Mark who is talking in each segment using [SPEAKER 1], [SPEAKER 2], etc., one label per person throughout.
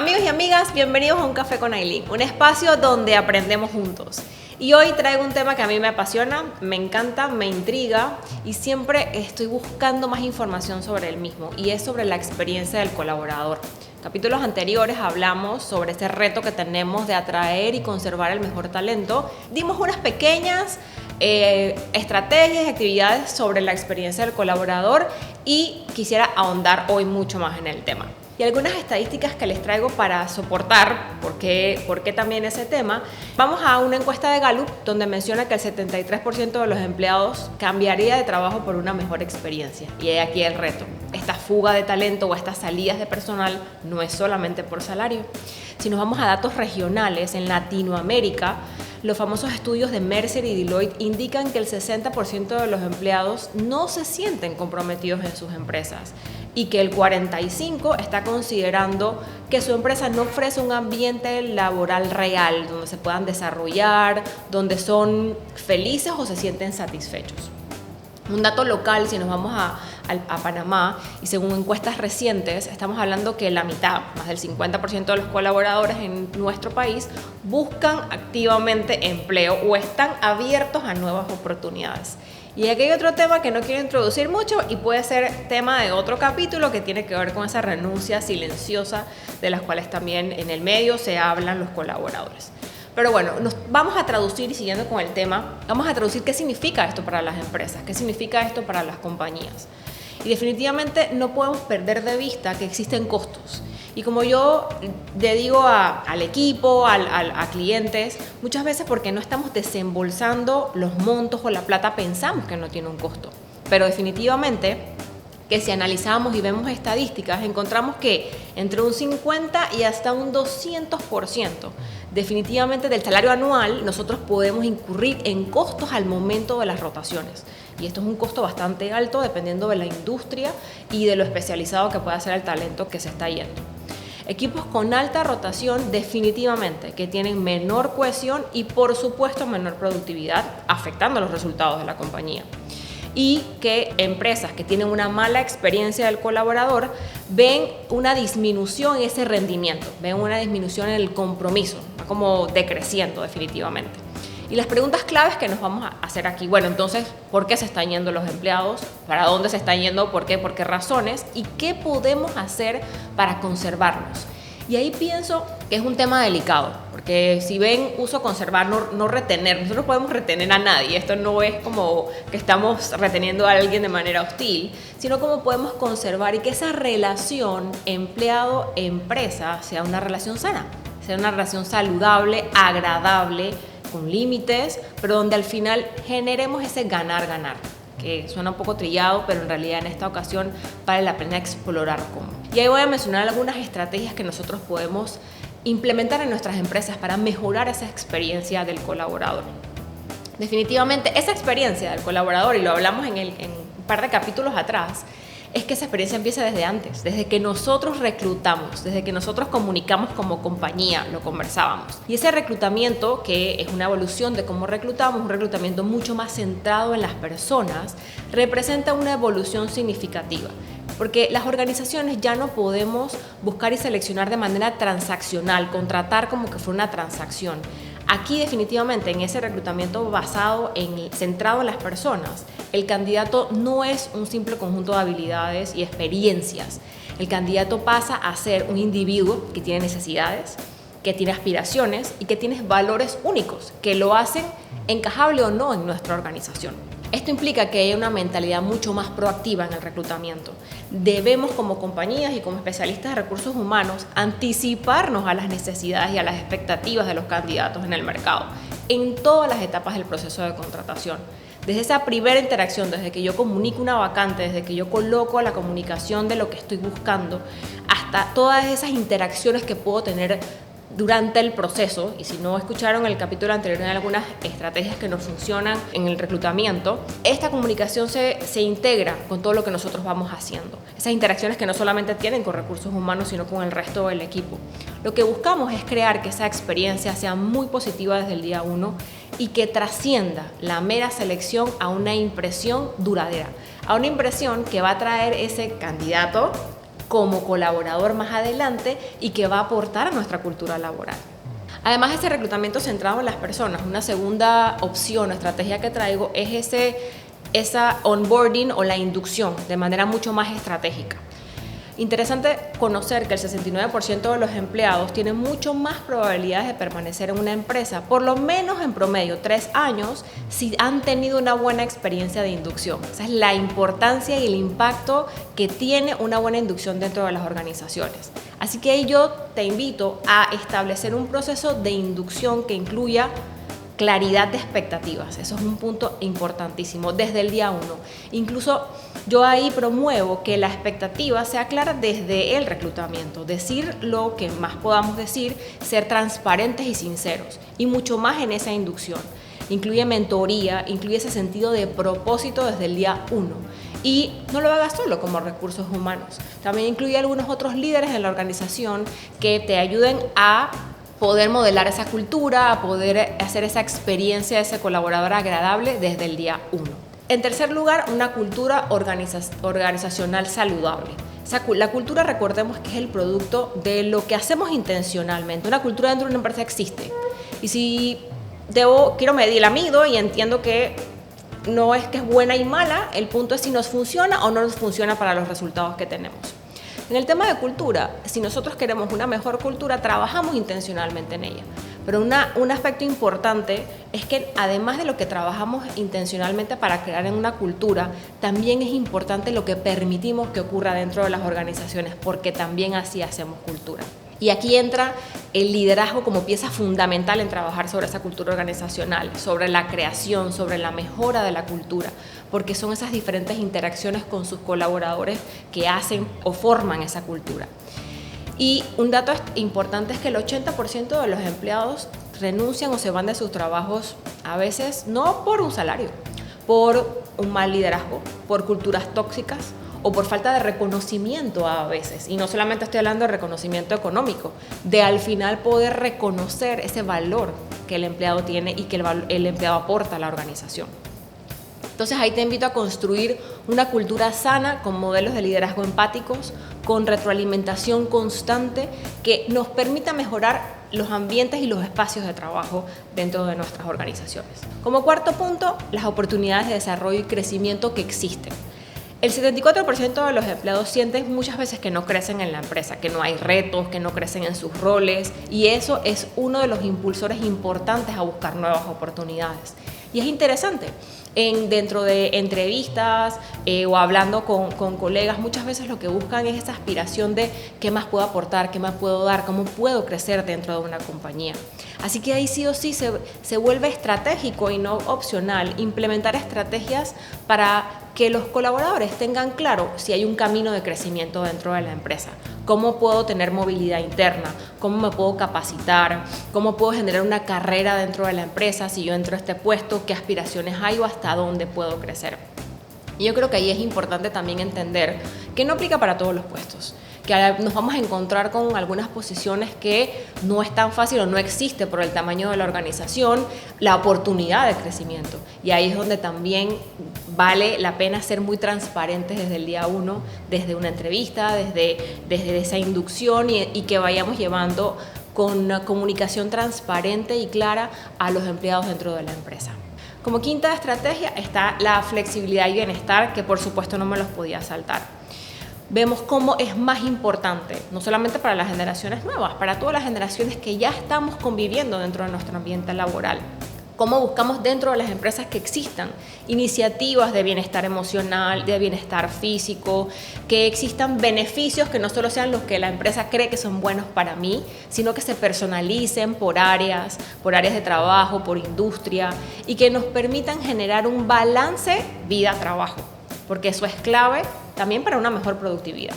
[SPEAKER 1] Amigos y amigas, bienvenidos a Un Café con Aileen, un espacio donde aprendemos juntos. Y hoy traigo un tema que a mí me apasiona, me encanta, me intriga y siempre estoy buscando más información sobre el mismo, y es sobre la experiencia del colaborador. En capítulos anteriores hablamos sobre ese reto que tenemos de atraer y conservar el mejor talento. Dimos unas pequeñas estrategias y actividades sobre la experiencia del colaborador y quisiera ahondar hoy mucho más en el tema. Y algunas estadísticas que les traigo para soportar por qué también ese tema. Vamos a una encuesta de Gallup donde menciona que el 73% de los empleados cambiaría de trabajo por una mejor experiencia. Y aquí el reto. Esta fuga de talento o estas salidas de personal no es solamente por salario. Si nos vamos a datos regionales, en Latinoamérica, los famosos estudios de Mercer y Deloitte indican que el 60% de los empleados no se sienten comprometidos en sus empresas y que el 45% está considerando que su empresa no ofrece un ambiente laboral real donde se puedan desarrollar, donde son felices o se sienten satisfechos. Un dato local, si nos vamos a Panamá, y según encuestas recientes, estamos hablando que la mitad, más del 50% de los colaboradores en nuestro país, buscan activamente empleo o están abiertos a nuevas oportunidades. Y aquí hay otro tema que no quiero introducir mucho y puede ser tema de otro capítulo que tiene que ver con esa renuncia silenciosa de las cuales también en el medio se hablan los colaboradores. Pero bueno, nos vamos a traducir, y siguiendo con el tema, vamos a traducir qué significa esto para las empresas, qué significa esto para las compañías. Y definitivamente no podemos perder de vista que existen costos. Y como yo le digo al equipo, a clientes, muchas veces porque no estamos desembolsando los montos o la plata pensamos que no tiene un costo. Pero definitivamente que si analizamos y vemos estadísticas, encontramos que entre un 50 y hasta un 200% definitivamente del salario anual nosotros podemos incurrir en costos al momento de las rotaciones. Y esto es un costo bastante alto dependiendo de la industria y de lo especializado que pueda ser el talento que se está yendo. Equipos con alta rotación definitivamente que tienen menor cohesión y por supuesto menor productividad, afectando los resultados de la compañía. Y que empresas que tienen una mala experiencia del colaborador ven una disminución en ese rendimiento, ven una disminución en el compromiso, va como decreciendo definitivamente. Y las preguntas claves que nos vamos a hacer aquí, bueno, entonces, ¿por qué se están yendo los empleados? ¿Para dónde se están yendo? ¿Por qué? ¿Por qué razones? ¿Y qué podemos hacer para conservarlos? Y ahí pienso que es un tema delicado, porque si ven uso conservar, no retener, nosotros no podemos retener a nadie, esto no es como que estamos reteniendo a alguien de manera hostil, sino como podemos conservar y que esa relación empleado-empresa sea una relación sana, sea una relación saludable, agradable, con límites, pero donde al final generemos ese ganar-ganar, que suena un poco trillado, pero en realidad en esta ocasión vale la pena explorar cómo. Y ahí voy a mencionar algunas estrategias que nosotros podemos implementar en nuestras empresas para mejorar esa experiencia del colaborador. Definitivamente esa experiencia del colaborador, y lo hablamos en un par de capítulos atrás, es que esa experiencia empieza desde antes, desde que nosotros reclutamos, desde que nosotros comunicamos como compañía, lo conversábamos. Y ese reclutamiento, que es una evolución de cómo reclutamos, un reclutamiento mucho más centrado en las personas, representa una evolución significativa. Porque las organizaciones ya no podemos buscar y seleccionar de manera transaccional, contratar como que fuera una transacción. Aquí definitivamente en ese reclutamiento centrado en las personas, el candidato no es un simple conjunto de habilidades y experiencias. El candidato pasa a ser un individuo que tiene necesidades, que tiene aspiraciones y que tiene valores únicos que lo hacen encajable o no en nuestra organización. Esto implica que haya una mentalidad mucho más proactiva en el reclutamiento. Debemos, como compañías y como especialistas de recursos humanos, anticiparnos a las necesidades y a las expectativas de los candidatos en el mercado, en todas las etapas del proceso de contratación. Desde esa primera interacción, desde que yo comunico una vacante, desde que yo coloco la comunicación de lo que estoy buscando, hasta todas esas interacciones que puedo tener durante el proceso. Y si no escucharon el capítulo anterior, hay algunas estrategias que no funcionan en el reclutamiento. Esta comunicación se integra con todo lo que nosotros vamos haciendo. Esas interacciones que no solamente tienen con recursos humanos, sino con el resto del equipo. Lo que buscamos es crear que esa experiencia sea muy positiva desde el día 1 y que trascienda la mera selección a una impresión duradera, a una impresión que va a traer ese candidato como colaborador más adelante y que va a aportar a nuestra cultura laboral. Además, ese reclutamiento centrado en las personas, una segunda opción o estrategia que traigo es esa onboarding o la inducción de manera mucho más estratégica. Interesante conocer que el 69% de los empleados tienen mucho más probabilidades de permanecer en una empresa, por lo menos en promedio 3 años, si han tenido una buena experiencia de inducción. Esa es la importancia y el impacto que tiene una buena inducción dentro de las organizaciones. Así que yo te invito a establecer un proceso de inducción que incluya claridad de expectativas. Eso es un punto importantísimo desde el día 1. Incluso yo ahí promuevo que la expectativa sea clara desde el reclutamiento, decir lo que más podamos decir, ser transparentes y sinceros, y mucho más en esa inducción. Incluye mentoría, incluye ese sentido de propósito desde el día 1. Y no lo hagas solo como recursos humanos. También incluye algunos otros líderes en la organización que te ayuden a poder modelar esa cultura, a poder hacer esa experiencia de ese colaborador agradable desde el día 1. En tercer lugar, una cultura organizacional saludable. La cultura, recordemos que es el producto de lo que hacemos intencionalmente. Una cultura dentro de una empresa existe. Y si quiero medir, la mido y entiendo que no es que es buena y mala, el punto es si nos funciona o no nos funciona para los resultados que tenemos. En el tema de cultura, si nosotros queremos una mejor cultura, trabajamos intencionalmente en ella. Pero un aspecto importante es que además de lo que trabajamos intencionalmente para crear en una cultura, también es importante lo que permitimos que ocurra dentro de las organizaciones, porque también así hacemos cultura. Y aquí entra el liderazgo como pieza fundamental en trabajar sobre esa cultura organizacional, sobre la creación, sobre la mejora de la cultura, porque son esas diferentes interacciones con sus colaboradores que hacen o forman esa cultura. Y un dato importante es que el 80% de los empleados renuncian o se van de sus trabajos, a veces no por un salario, por un mal liderazgo, por culturas tóxicas, o por falta de reconocimiento a veces. Y no solamente estoy hablando de reconocimiento económico, de al final poder reconocer ese valor que el empleado tiene y que el empleado aporta a la organización. Entonces ahí te invito a construir una cultura sana con modelos de liderazgo empáticos, con retroalimentación constante que nos permita mejorar los ambientes y los espacios de trabajo dentro de nuestras organizaciones. Como cuarto punto, las oportunidades de desarrollo y crecimiento que existen. El 74% de los empleados sienten muchas veces que no crecen en la empresa, que no hay retos, que no crecen en sus roles, y eso es uno de los impulsores importantes a buscar nuevas oportunidades. Y es interesante, dentro de entrevistas o hablando con colegas, muchas veces lo que buscan es esa aspiración de qué más puedo aportar, qué más puedo dar, cómo puedo crecer dentro de una compañía. Así que ahí sí o sí se vuelve estratégico y no opcional implementar estrategias para que los colaboradores tengan claro si hay un camino de crecimiento dentro de la empresa, cómo puedo tener movilidad interna, cómo me puedo capacitar, cómo puedo generar una carrera dentro de la empresa, si yo entro a este puesto, qué aspiraciones hay o hasta dónde puedo crecer. Y yo creo que ahí es importante también entender que no aplica para todos los puestos, que nos vamos a encontrar con algunas posiciones que no es tan fácil o no existe por el tamaño de la organización la oportunidad de crecimiento. Y ahí es donde también vale la pena ser muy transparentes desde el día 1, desde una entrevista, desde esa inducción y que vayamos llevando con una comunicación transparente y clara a los empleados dentro de la empresa. Como quinta estrategia está la flexibilidad y bienestar, que por supuesto no me los podía saltar. Vemos cómo es más importante, no solamente para las generaciones nuevas, para todas las generaciones que ya estamos conviviendo dentro de nuestro ambiente laboral. Cómo buscamos dentro de las empresas que existan iniciativas de bienestar emocional, de bienestar físico, que existan beneficios que no solo sean los que la empresa cree que son buenos para mí, sino que se personalicen por áreas de trabajo, por industria, y que nos permitan generar un balance vida-trabajo, porque eso es clave también para una mejor productividad.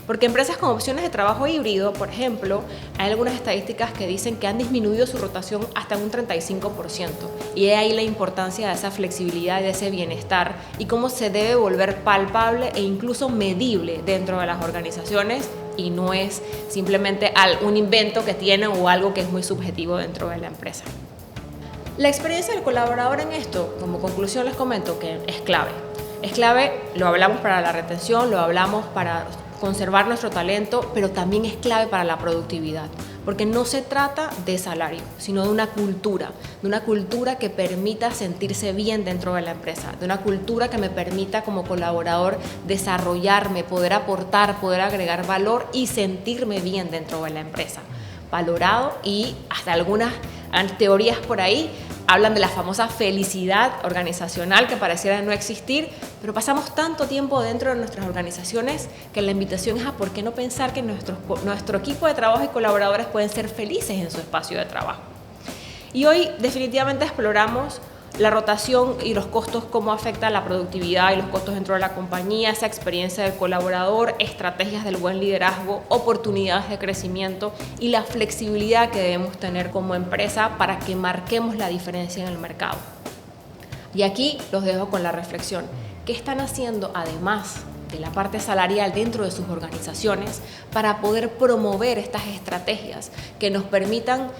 [SPEAKER 1] Porque empresas con opciones de trabajo híbrido, por ejemplo, hay algunas estadísticas que dicen que han disminuido su rotación hasta un 35%. Y de ahí la importancia de esa flexibilidad y de ese bienestar y cómo se debe volver palpable e incluso medible dentro de las organizaciones y no es simplemente un invento que tienen o algo que es muy subjetivo dentro de la empresa. La experiencia del colaborador en esto, como conclusión les comento que es clave. Es clave, lo hablamos para la retención, lo hablamos para conservar nuestro talento, pero también es clave para la productividad. Porque no se trata de salario, sino de una cultura que permita sentirse bien dentro de la empresa, de una cultura que me permita como colaborador desarrollarme, poder aportar, poder agregar valor y sentirme bien dentro de la empresa. Valorado, y hasta algunas teorías por ahí hablan de la famosa felicidad organizacional que pareciera no existir, pero pasamos tanto tiempo dentro de nuestras organizaciones que la invitación es a por qué no pensar que nuestro equipo de trabajo y colaboradores pueden ser felices en su espacio de trabajo. Y hoy definitivamente exploramos la rotación y los costos, cómo afecta la productividad y los costos dentro de la compañía, esa experiencia del colaborador, estrategias del buen liderazgo, oportunidades de crecimiento y la flexibilidad que debemos tener como empresa para que marquemos la diferencia en el mercado. Y aquí los dejo con la reflexión. ¿Qué están haciendo además de la parte salarial dentro de sus organizaciones para poder promover estas estrategias que nos permitan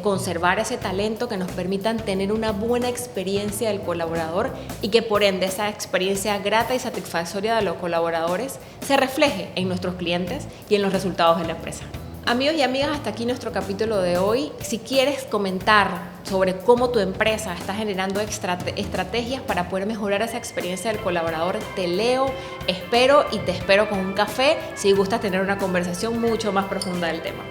[SPEAKER 1] conservar ese talento, que nos permitan tener una buena experiencia del colaborador y que por ende esa experiencia grata y satisfactoria de los colaboradores se refleje en nuestros clientes y en los resultados de la empresa? Amigos y amigas, hasta aquí nuestro capítulo de hoy. Si quieres comentar sobre cómo tu empresa está generando estrategias para poder mejorar esa experiencia del colaborador, te leo, espero y te espero con un café si gustas tener una conversación mucho más profunda del tema.